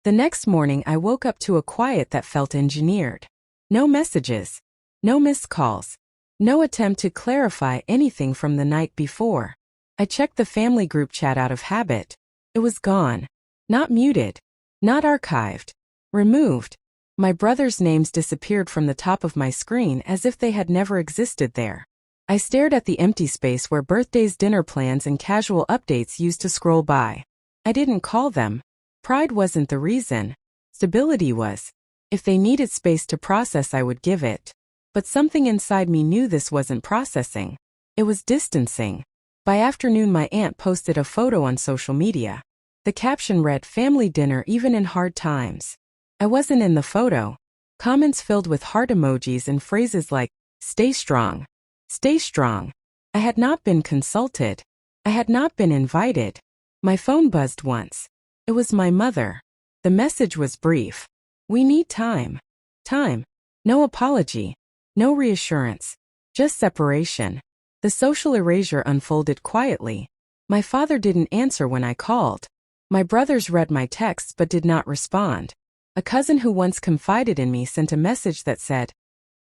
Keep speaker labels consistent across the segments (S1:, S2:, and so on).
S1: The next morning I woke up to a quiet that felt engineered. No messages. No missed calls. No attempt to clarify anything from the night before. I checked the family group chat out of habit. It was gone. Not muted. Not archived. Removed. My brothers' names disappeared from the top of my screen as if they had never existed there. I stared at the empty space where birthdays, dinner plans, and casual updates used to scroll by. I didn't call them. Pride wasn't the reason. Stability was. If they needed space to process, I would give it. But something inside me knew this wasn't processing. It was distancing. By afternoon, my aunt posted a photo on social media. The caption read, "Family dinner even in hard times." I wasn't in the photo. Comments filled with heart emojis and phrases like, "Stay strong. Stay strong." I had not been consulted. I had not been invited. My phone buzzed once. It was my mother. The message was brief. "We need time." Time. No apology. No reassurance. Just separation. The social erasure unfolded quietly. My father didn't answer when I called. My brothers read my texts but did not respond. A cousin who once confided in me sent a message that said,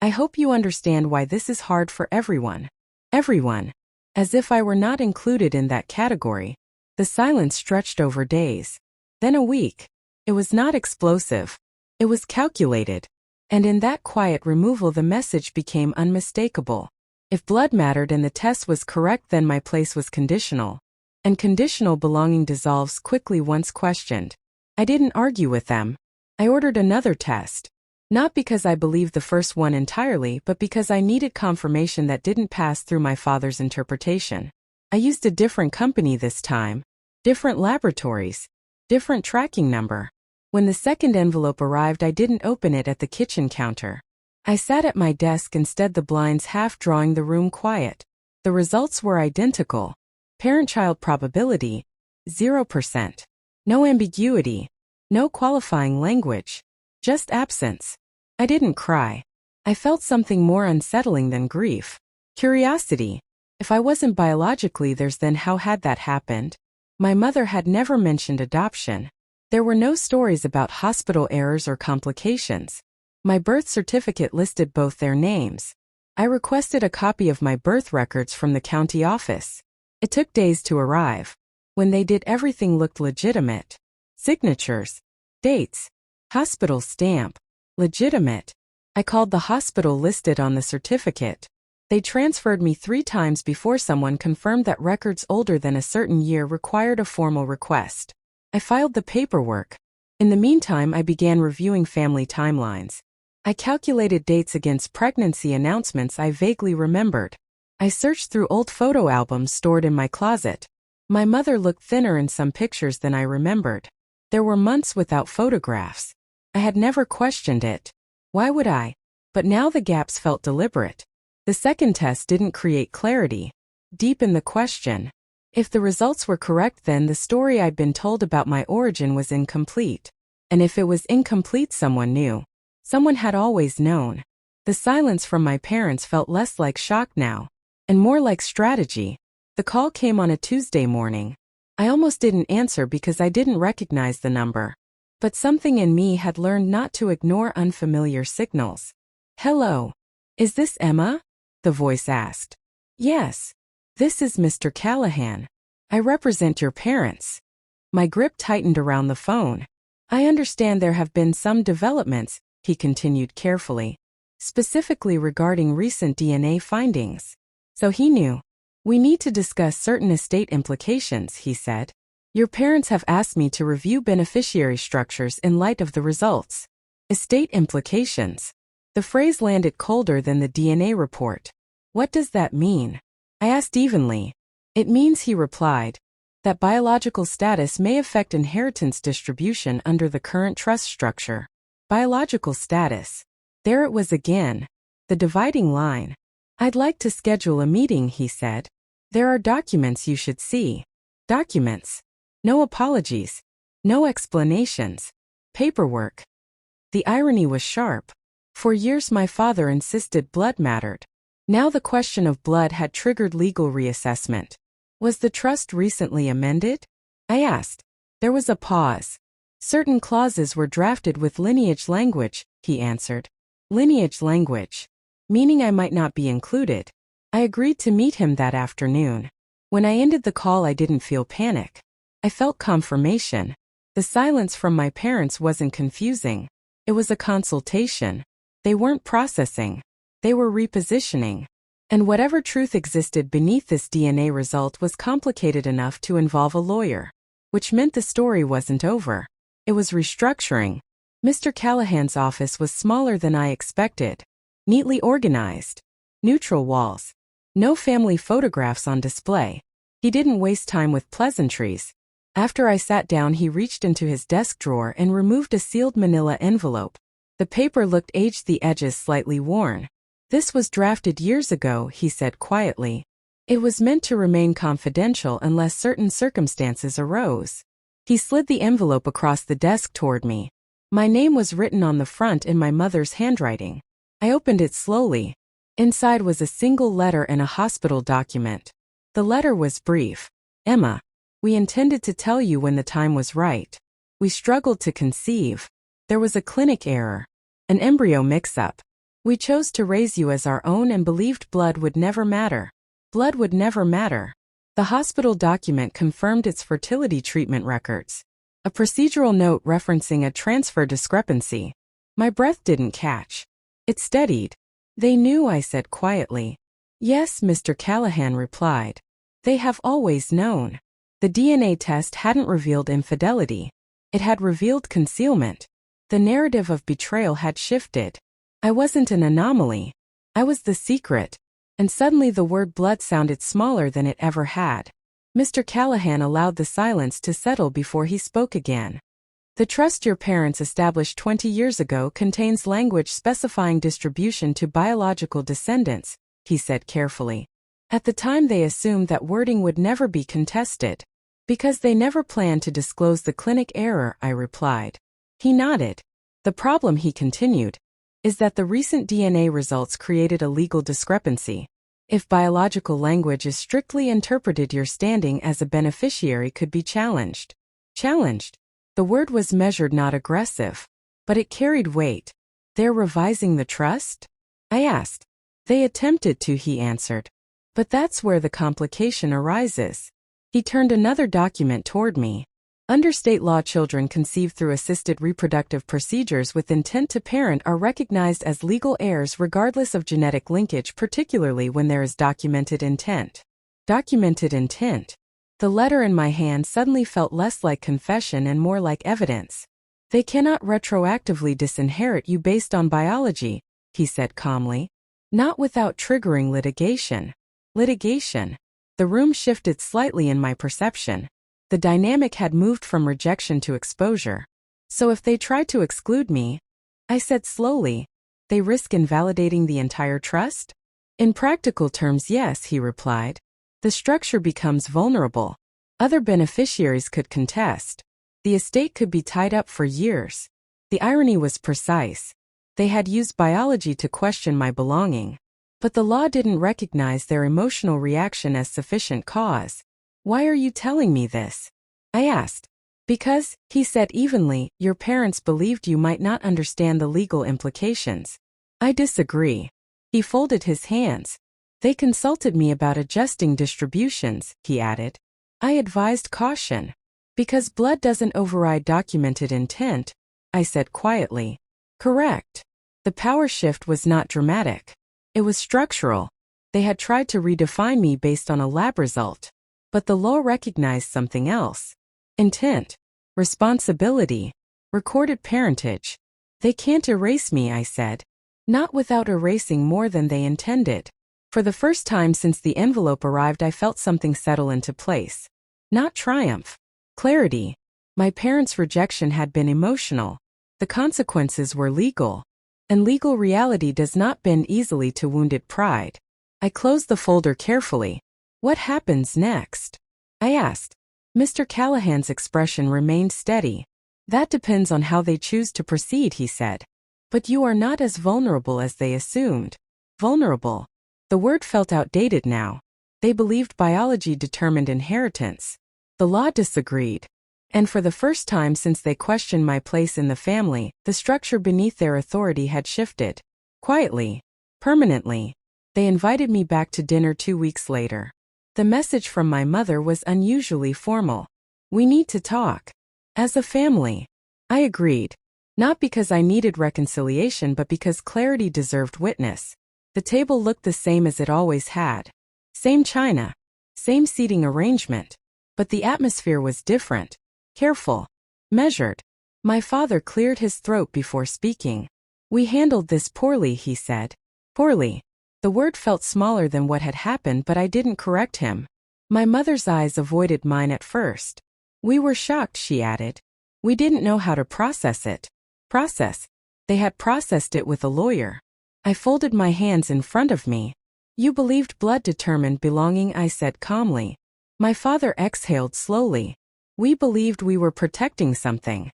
S1: "I hope you understand why this is hard for everyone." Everyone. As if I were not included in that category. The silence stretched over days. Then a week. It was not explosive. It was calculated. And in that quiet removal, the message became unmistakable. If blood mattered and the test was correct, then my place was conditional. And conditional belonging dissolves quickly once questioned. I didn't argue with them. I ordered another test. Not because I believed the first one entirely, but because I needed confirmation that didn't pass through my father's interpretation. I used a different company this time. Different laboratories. Different tracking number. When the second envelope arrived, I didn't open it at the kitchen counter. I sat at my desk instead, the blinds half drawing the room quiet. The results were identical. Parent-child probability, 0%. No ambiguity. No qualifying language. Just absence. I didn't cry. I felt something more unsettling than grief. Curiosity. If I wasn't biologically theirs, then how had that happened? My mother had never mentioned adoption. There were no stories about hospital errors or complications. My birth certificate listed both their names. I requested a copy of my birth records from the county office. It took days to arrive. When they did, everything looked legitimate. Signatures. Dates. Hospital stamp. Legitimate. I called the hospital listed on the certificate. They transferred me 3 times before someone confirmed that records older than a certain year required a formal request. I filed the paperwork. In the meantime, I began reviewing family timelines. I calculated dates against pregnancy announcements I vaguely remembered. I searched through old photo albums stored in my closet. My mother looked thinner in some pictures than I remembered. There were months without photographs. I had never questioned it. Why would I? But now the gaps felt deliberate. The second test didn't create clarity. Deepen the question. If the results were correct, then the story I'd been told about my origin was incomplete. And if it was incomplete, someone knew. Someone had always known. The silence from my parents felt less like shock now, and more like strategy. The call came on a Tuesday morning. I almost didn't answer because I didn't recognize the number. But something in me had learned not to ignore unfamiliar signals. "Hello. Is this Emma?" the voice asked. "Yes. This is Mr. Callahan. I represent your parents." My grip tightened around the phone. "I understand there have been some developments," he continued carefully, "specifically regarding recent DNA findings." So he knew. "We need to discuss certain estate implications," he said. "Your parents have asked me to review beneficiary structures in light of the results." Estate implications. The phrase landed colder than the DNA report. "What does that mean?" I asked evenly. "It means," he replied, "that biological status may affect inheritance distribution under the current trust structure." Biological status. There it was again. The dividing line. "I'd like to schedule a meeting," he said. "There are documents you should see." Documents. No apologies. No explanations. Paperwork. The irony was sharp. For years my father insisted blood mattered. Now the question of blood had triggered legal reassessment. Was the trust recently amended? I asked. There was a pause. Certain clauses were drafted with lineage language, he answered. Lineage language. Meaning I might not be included. I agreed to meet him that afternoon. When I ended the call, I didn't feel panic. I felt confirmation. The silence from my parents wasn't confusing. It was a consultation. They weren't processing. They were repositioning. And whatever truth existed beneath this DNA result was complicated enough to involve a lawyer. Which meant the story wasn't over. It was restructuring. Mr. Callahan's office was smaller than I expected. Neatly organized. Neutral walls. No family photographs on display. He didn't waste time with pleasantries. After I sat down, he reached into his desk drawer and removed a sealed manila envelope. The paper looked aged, the edges slightly worn. This was drafted years ago, he said quietly. It was meant to remain confidential unless certain circumstances arose. He slid the envelope across the desk toward me. My name was written on the front in my mother's handwriting. I opened it slowly. Inside was a single letter and a hospital document. The letter was brief. Emma, we intended to tell you when the time was right. We struggled to conceive. There was a clinic error. An embryo mix-up. We chose to raise you as our own and believed blood would never matter. Blood would never matter. The hospital document confirmed its fertility treatment records. A procedural note referencing a transfer discrepancy. My breath didn't catch. It steadied. They knew, I said quietly. Yes, Mr. Callahan replied. They have always known. The DNA test hadn't revealed infidelity. It had revealed concealment. The narrative of betrayal had shifted. I wasn't an anomaly. I was the secret. And suddenly the word blood sounded smaller than it ever had. Mr. Callahan allowed the silence to settle before he spoke again. The trust your parents established 20 years ago contains language specifying distribution to biological descendants, he said carefully. At the time they assumed that wording would never be contested. Because they never planned to disclose the clinic error, I replied. He nodded. The problem, he continued, is that the recent DNA results created a legal discrepancy. If biological language is strictly interpreted, your standing as a beneficiary could be challenged. Challenged? The word was measured, not aggressive. But it carried weight. They're revising the trust? I asked. They attempted to, he answered. But that's where the complication arises. He turned another document toward me. Under state law, children conceived through assisted reproductive procedures with intent to parent are recognized as legal heirs regardless of genetic linkage, particularly when there is documented intent. Documented intent. The letter in my hand suddenly felt less like confession and more like evidence. They cannot retroactively disinherit you based on biology, he said calmly. Not without triggering litigation. Litigation. The room shifted slightly in my perception. The dynamic had moved from rejection to exposure. So if they try to exclude me, I said slowly, they risk invalidating the entire trust? In practical terms, yes, he replied. The structure becomes vulnerable. Other beneficiaries could contest. The estate could be tied up for years. The irony was precise. They had used biology to question my belonging. But the law didn't recognize their emotional reaction as sufficient cause. Why are you telling me this? I asked. Because, he said evenly, your parents believed you might not understand the legal implications. I disagree. He folded his hands. They consulted me about adjusting distributions, he added. I advised caution. Because blood doesn't override documented intent, I said quietly. Correct. The power shift was not dramatic. It was structural. They had tried to redefine me based on a lab result. But the law recognized something else. Intent. Responsibility. Recorded parentage. They can't erase me, I said. Not without erasing more than they intended. For the first time since the envelope arrived, I felt something settle into place. Not triumph. Clarity. My parents' rejection had been emotional. The consequences were legal. And legal reality does not bend easily to wounded pride. I closed the folder carefully. What happens next? I asked. Mr. Callahan's expression remained steady. That depends on how they choose to proceed, he said. But you are not as vulnerable as they assumed. Vulnerable. The word felt outdated now. They believed biology determined inheritance. The law disagreed. And for the first time since they questioned my place in the family, the structure beneath their authority had shifted. Quietly, permanently. They invited me back to dinner 2 weeks later. The message from my mother was unusually formal. We need to talk. As a family. I agreed. Not because I needed reconciliation but because clarity deserved witness. The table looked the same as it always had. Same china. Same seating arrangement. But the atmosphere was different. Careful. Measured. My father cleared his throat before speaking. We handled this poorly, he said. Poorly. The word felt smaller than what had happened, but I didn't correct him. My mother's eyes avoided mine at first. We were shocked, she added. We didn't know how to process it. Process. They had processed it with a lawyer. I folded my hands in front of me. You believed blood determined belonging, I said calmly. My father exhaled slowly. We believed we were protecting something.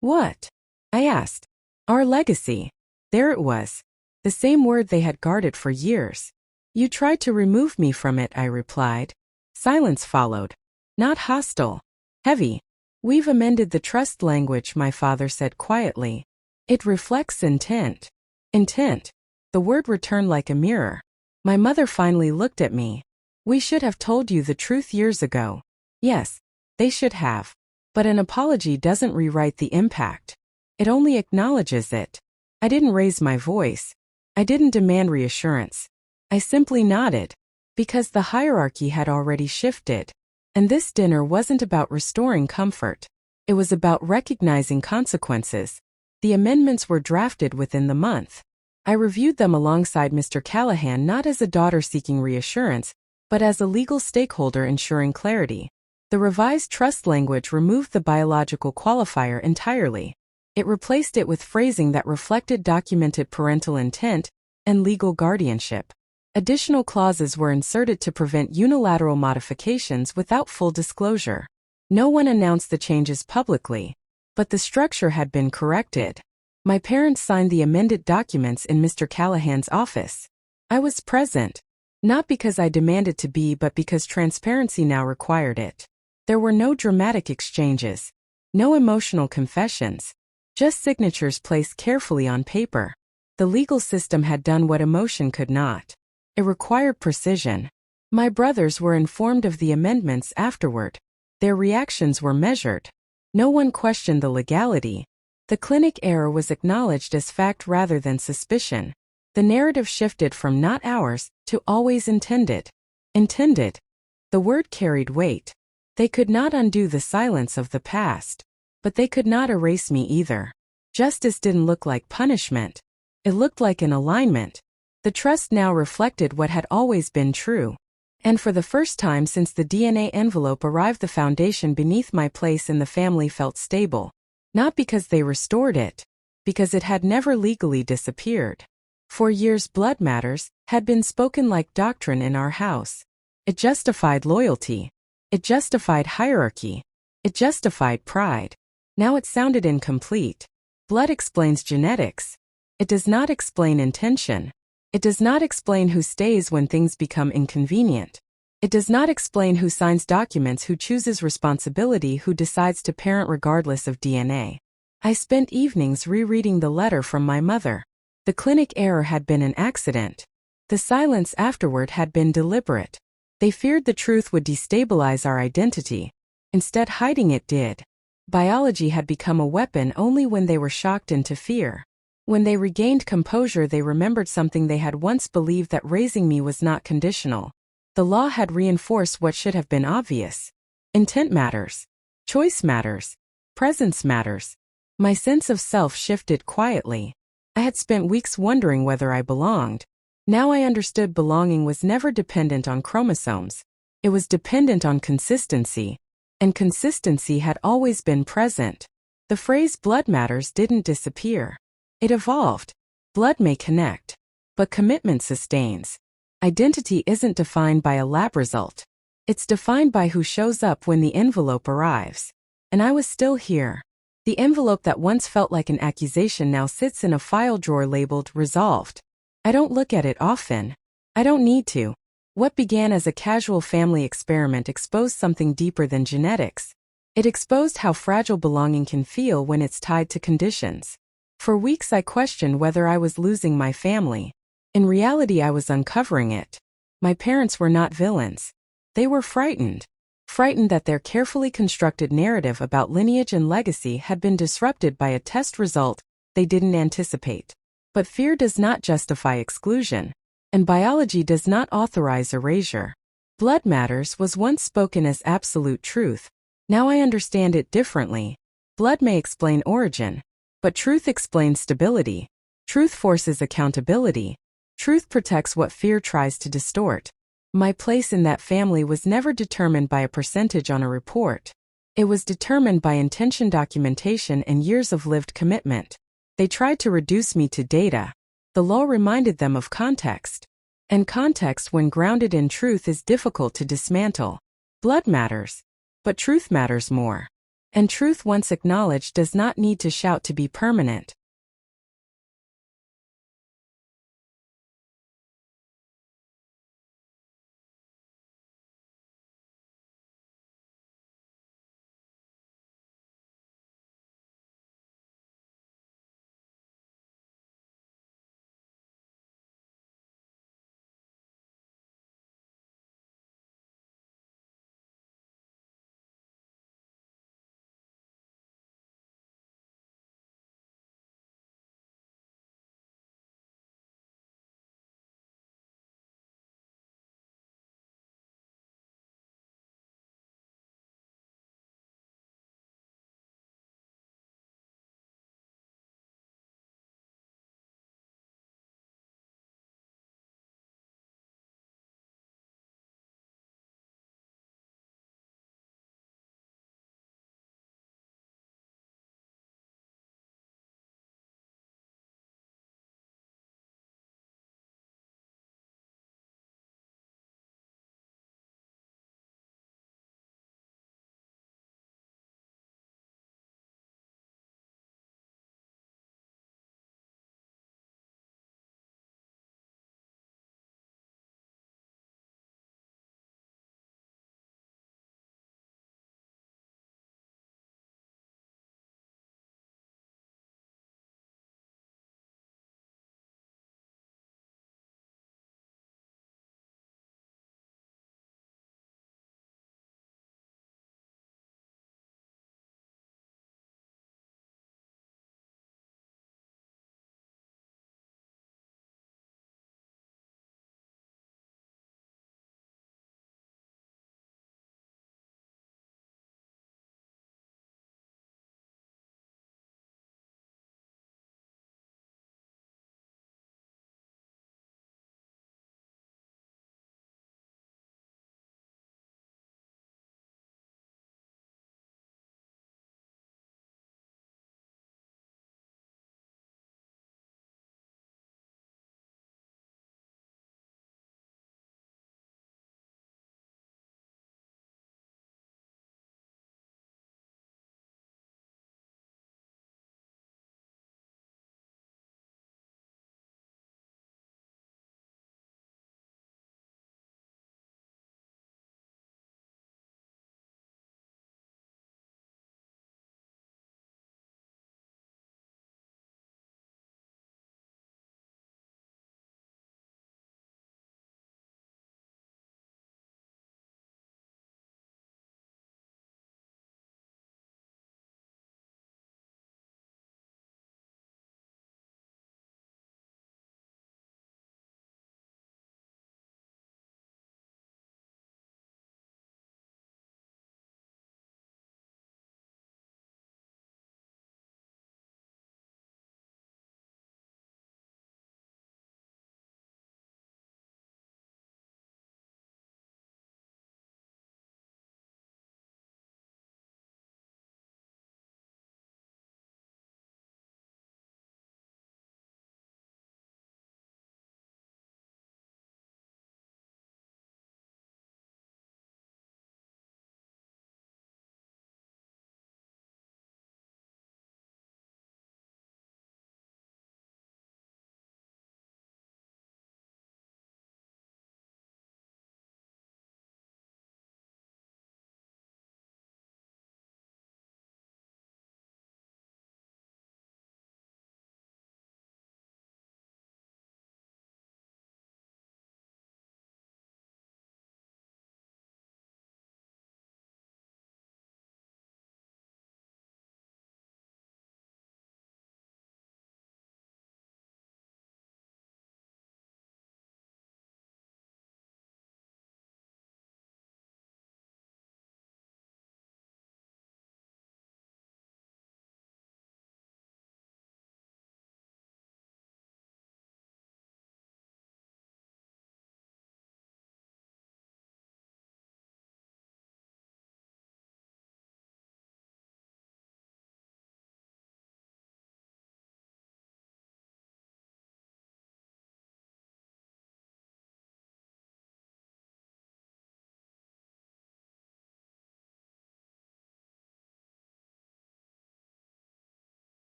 S1: What? I asked. Our legacy. There it was. The same word they had guarded for years. You tried to remove me from it, I replied. Silence followed. Not hostile. Heavy. We've amended the trust language, my father said quietly. It reflects intent. Intent. The word returned like a mirror. My mother finally looked at me. We should have told you the truth years ago. Yes, they should have. But an apology doesn't rewrite the impact. It only acknowledges it. I didn't raise my voice. I didn't demand reassurance. I simply nodded. Because the hierarchy had already shifted. And this dinner wasn't about restoring comfort. It was about recognizing consequences. The amendments were drafted within the month. I reviewed them alongside Mr. Callahan not as a daughter seeking reassurance, but as a legal stakeholder ensuring clarity. The revised trust language removed the biological qualifier entirely. It replaced it with phrasing that reflected documented parental intent and legal guardianship. Additional clauses were inserted to prevent unilateral modifications without full disclosure. No one announced the changes publicly, but the structure had been corrected. My parents signed the amended documents in Mr. Callahan's office. I was present, not because I demanded to be but because transparency now required it. There were no dramatic exchanges, no emotional confessions, just signatures placed carefully on paper. The legal system had done what emotion could not. It required precision. My brothers were informed of the amendments afterward. Their reactions were measured. No one questioned the legality. The clinic error was acknowledged as fact rather than suspicion. The narrative shifted from not ours to always intended. Intended. The word carried weight. They could not undo the silence of the past. But they could not erase me either. Justice didn't look like punishment. It looked like an alignment. The trust now reflected what had always been true. And for the first time since the DNA envelope arrived, the foundation beneath my place in the family felt stable. Not because they restored it, because it had never legally disappeared. For years, blood matters had been spoken like doctrine in our house. It justified loyalty. It justified hierarchy. It justified pride. Now it sounded incomplete. Blood explains genetics. It does not explain intention. It does not explain who stays when things become inconvenient. It does not explain who signs documents, who chooses responsibility, who decides to parent regardless of DNA. I spent evenings rereading the letter from my mother. The clinic error had been an accident. The silence afterward had been deliberate. They feared the truth would destabilize our identity. Instead, hiding it did. Biology had become a weapon only when they were shocked into fear. When they regained composure, they remembered something they had once believed, that raising me was not conditional. The law had reinforced what should have been obvious. Intent matters. Choice matters. Presence matters. My sense of self shifted quietly. I had spent weeks wondering whether I belonged. Now I understood belonging was never dependent on chromosomes. It was dependent on consistency. And consistency had always been present. The phrase blood matters didn't disappear. It evolved. Blood may connect, but commitment sustains. Identity isn't defined by a lab result. It's defined by who shows up when the envelope arrives. And I was still here. The envelope that once felt like an accusation now sits in a file drawer labeled "Resolved." I don't look at it often. I don't need to. What began as a casual family experiment exposed something deeper than genetics. It exposed how fragile belonging can feel when it's tied to conditions. For weeks I questioned whether I was losing my family. In reality, I was uncovering it. My parents were not villains. They were frightened. Frightened that their carefully constructed narrative about lineage and legacy had been disrupted by a test result they didn't anticipate. But fear does not justify exclusion, and biology does not authorize erasure. Blood matters was once spoken as absolute truth. Now I understand it differently. Blood may explain origin, but truth explains stability. Truth forces accountability. Truth protects what fear tries to distort. My place in that family was never determined by a percentage on a report. It was determined by intention, documentation, and years of lived commitment. They tried to reduce me to data. The law reminded them of context. And context, when grounded in truth, is difficult to dismantle. Blood matters, but truth matters more. And truth, once acknowledged, does not need to shout to be permanent.